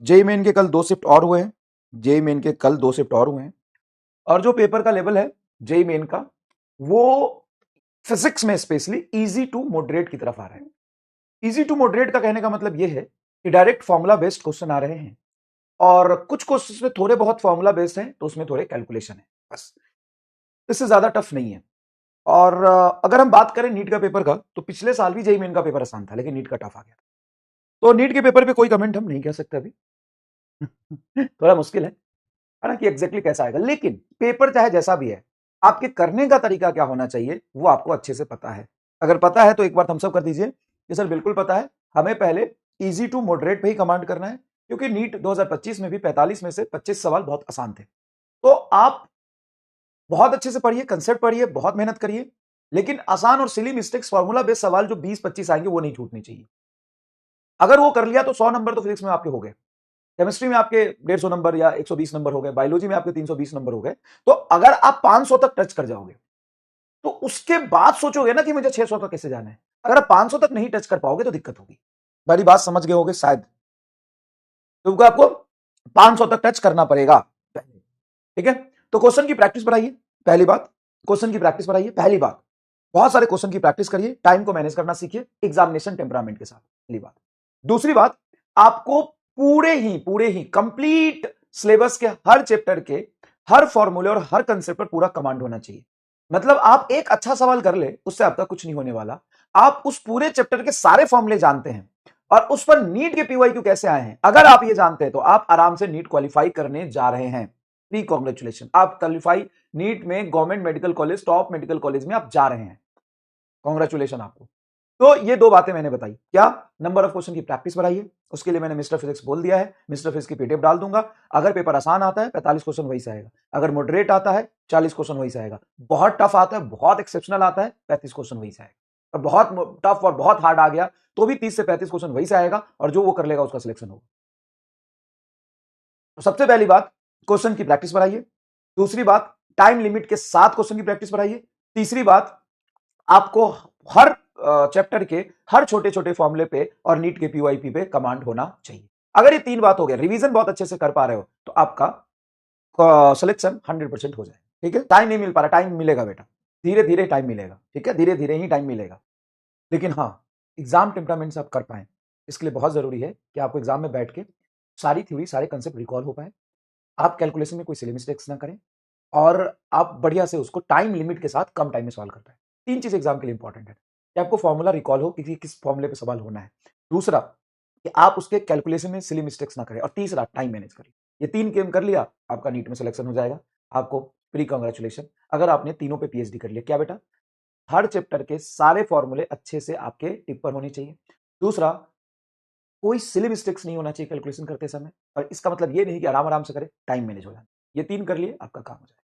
JEE main के कल 2 shift और हुए हैं। जेईई मेन के कल 2 शिफ्ट और हुए हैं और जो पेपर का लेवल है जेईई मेन का वो फिजिक्स में स्पेशली इजी टू मॉडरेट की तरफ आ रहा है। इजी टू मॉडरेट का कहने का मतलब यह है कि डायरेक्ट फॉर्मूला बेस्ड क्वेश्चन आ रहे हैं और कुछ क्वेश्चंस में थोड़े बहुत फॉर्मूला बेस्ड हैं तो उसमें थोड़े कैलकुलेशन है, बस इससे ज्यादा टफ नहीं है। और अगर हम बात करें नीट का पेपर का तो पिछले साल भी जेईई मेन का पेपर आसान था लेकिन नीट का टफ आ गया। तो नीट के पेपर पे कोई कमेंट हम नहीं कह सकते अभी थोड़ा मुश्किल है ना कि एग्जैक्टली कैसा आएगा, लेकिन पेपर चाहे जैसा भी है आपके करने का तरीका क्या होना चाहिए वो आपको अच्छे से पता है। अगर पता है तो एक बार थम्स अप कर दीजिए कि सर बिल्कुल पता है, हमें पहले इजी टू मॉडरेट पे ही कमांड करना है क्योंकि नीट 2025 में भी 45 में से 25 सवाल बहुत आसान थे। तो आप बहुत अच्छे से पढ़िए, कंसेप्ट पढ़िए, बहुत मेहनत करिए, लेकिन आसान और सिली मिस्टेक्स फॉर्मूला बेस्ड सवाल जो 20-25 आएंगे वो नहीं छूटनी चाहिए। अगर वो कर लिया तो 100 नंबर तो फिजिक्स में आपके हो गए, केमिस्ट्री में आपके 150 नंबर या 120 नंबर हो गए, बायोलॉजी में आपके 320 नंबर हो गए। तो अगर आप 500 तक टच कर जाओगे तो उसके बाद सोचोगे ना कि मुझे 600 तक कैसे जाना है। अगर आप 500 तक नहीं टच कर पाओगे तो दिक्कत होगी। मेरी बात समझ गए होगे शायद, क्योंकि आपको 500 तक टच करना पड़ेगा। ठीक है, तो क्वेश्चन की प्रैक्टिस बढ़ाइए, पहली बात। क्वेश्चन की प्रैक्टिस बढ़ाइए, पहली बात। बहुत सारे क्वेश्चन की प्रैक्टिस करिए, टाइम को मैनेज करना सीखिए एग्जामिनेशन टेम्परामेंट के साथ, पहली बात। दूसरी बात, आपको पूरे ही कंप्लीट सिलेबस के हर चैप्टर के हर फॉर्मूले और हर कंसेप्ट पर पूरा कमांड होना चाहिए। मतलब आप एक अच्छा सवाल कर ले उससे आपका कुछ नहीं होने वाला। आप उस पूरे चैप्टर के सारे फॉर्मूले जानते हैं और उस पर नीट के पीवाईक्यू कैसे आए हैं अगर आप ये जानते हैं तो आप आराम से नीट क्वालिफाई करने जा रहे हैं। प्री कॉन्ग्रेचुलेशन, आप क्वालिफाई नीट में government medical college, top medical college में आप जा रहे हैं। कॉन्ग्रेचुलेशन आपको। तो ये दो बातें मैंने बताई, क्या नंबर ऑफ क्वेश्चन की प्रैक्टिस बढ़ाइए, उसके लिए मैंने मिस्टर फिजिक्स बोल दिया है, मिस्टर फिजिक्स की पीडीएफ डाल दूंगा। अगर पेपर आसान आता है 45 क्वेश्चन वही से आएगा, अगर मॉडरेट आता है 40 क्वेश्चन वही से आएगा, बहुत टफ आता है, बहुत एक्सेप्शनल आता है 35 क्वेश्चन वही से आएगा, और बहुत टफ और बहुत हार्ड आ गया तो भी 30 से 35 क्वेश्चन वही से आएगा और जो वो कर लेगा उसका सिलेक्शन होगा। तो सबसे पहली बात, क्वेश्चन की प्रैक्टिस बढ़ाइए। दूसरी बात, टाइम लिमिट के साथ क्वेश्चन की प्रैक्टिस बढ़ाइए। तीसरी बात, आपको हर चैप्टर के हर छोटे छोटे फॉर्मूले पे और नीट के पीवाईपी पे कमांड होना चाहिए। अगर ये तीन बात हो गया, रिवीजन बहुत अच्छे से कर पा रहे हो तो आपका सिलेक्शन 100% हो जाए। ठीक है, टाइम नहीं मिल पा रहा, टाइम मिलेगा बेटा, धीरे धीरे टाइम मिलेगा। ठीक है, धीरे धीरे ही टाइम मिलेगा, लेकिन हाँ एग्जाम टेम्परामेंट से आप कर पाए इसके लिए बहुत जरूरी है कि आपको एग्जाम में बैठ के सारी थ्योरी, सारे कंसेप्ट रिकॉल हो पाए, आप कैलकुलेशन में कोई सिली मिस्टेक्स ना करें और आप बढ़िया से उसको टाइम लिमिट के साथ कम टाइम में सॉल्व कर पाए। तीन चीज एग्जाम के लिए इंपॉर्टेंट है कि आपको फॉर्मूला रिकॉल हो कि किस फॉर्मूले पे सवाल होना है, दूसरा कि आप उसके कैलकुलेशन में सिली मिस्टेक्स ना करें, और तीसरा टाइम मैनेज करें। ये तीन गेम कर लिया आपका नीट में सिलेक्शन हो जाएगा। आपको प्री कांग्रेचुलेशन, अगर आपने तीनों पे पीएचडी कर लिया। क्या बेटा, हर चैप्टर के सारे फॉर्मूले अच्छे से आपके टिप पर होने चाहिए। दूसरा, कोई सिली मिस्टेक्स नहीं होना चाहिए कैलकुलेशन करते समय, और इसका मतलब ये नहीं कि आराम आराम से करें, टाइम मैनेज हो जाए। ये तीन कर लिए आपका काम हो जाए।